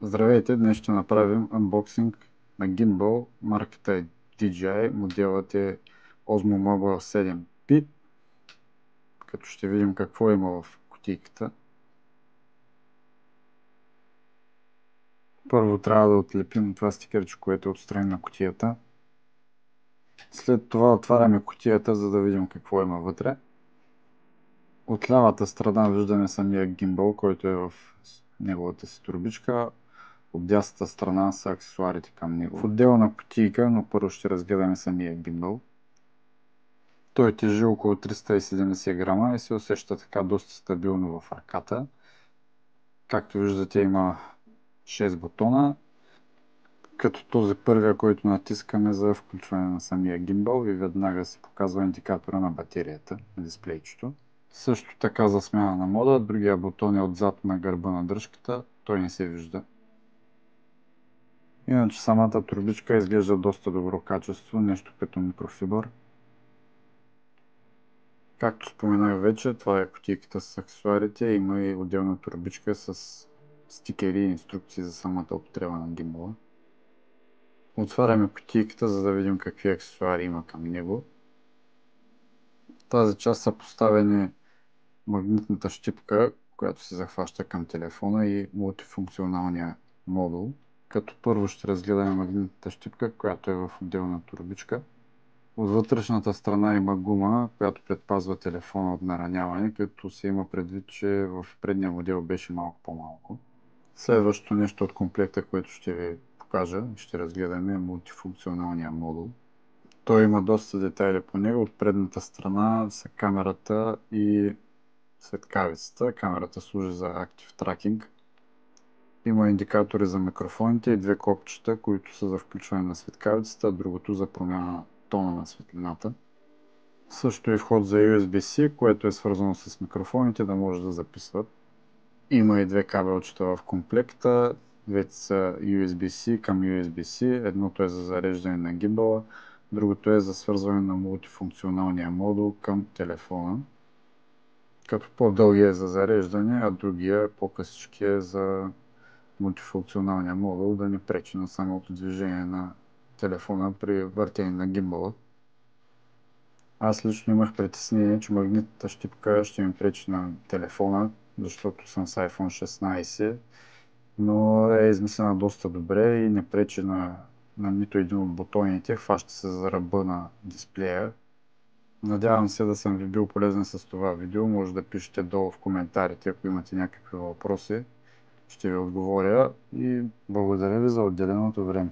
Здравейте, днес ще направим анбоксинг на гимбал. Марката е DJI, моделът е Osmo Mobile 7P, като ще видим какво има в кутийката. Първо трябва да отлепим това стикерче, което е отстрани на кутията. След това отваряме кутията, за да видим какво има вътре. От лявата страна виждаме самия гимбал, който е в неговата си турбичка. От дясната страна са аксесуарите към него. В отделна кутийка, но първо ще разгледаме самия гимбал. Той тежи около 370 грама и се усеща така доста стабилно в ръката. Както виждате, има 6 бутона, като този първия, който натискаме за включване на самия гимбал и веднага се показва индикатора на батерията на дисплейчето. Също така за смяна на мода, другия бутон е отзад на гърба на дръжката, той не се вижда. Иначе самата турбичка изглежда доста добро качество, нещо като микрофибър. Както споменах вече, това е кутийката с аксесуарите, има и отделна турбичка с стикери и инструкции за самата употреба на гимбала. Отваряме кутийката, за да видим какви аксесуари има към него. В тази част са поставени магнитната щипка, която се захваща към телефона, и мултифункционалния модул. Като първо ще разгледаме магнитната щипка, която е в отделна турбичка. От вътрешната страна има гума, която предпазва телефона от нараняване, като се има предвид, че в предния модел беше малко по-малко. Следващото нещо от комплекта, което ще ви покажа и ще разгледаме, е мултифункционалния модул. Той има доста детайли по него. От предната страна са камерата и светкавицата. Камерата служи за Active Tracking. Има индикатори за микрофоните и две копчета, които са за включване на светкавицата, а другото за промяна на тона на светлината. Също е вход за USB-C, което е свързано с микрофоните, да може да записват. Има и две кабелчета в комплекта. Двете са USB-C към USB-C. Едното е за зареждане на гимбала, другото е за свързване на мултифункционалния модул към телефона. Като по-дългия е за зареждане, а другия по-късички е за мултифункционалния модул, да не пречи на самото движение на телефона при въртене на гимбала. Аз лично имах притеснение, че магнитната щипка ще ми пречи на телефона, защото съм с iPhone 16, но е измислена доста добре и не пречи на нито един от бутоните, хваща се за ръба на дисплея. Надявам се да съм ви бил полезен с това видео. Може да пишете долу в коментарите, ако имате някакви въпроси. Ще ви отговоря и благодаря ви за отделеното време.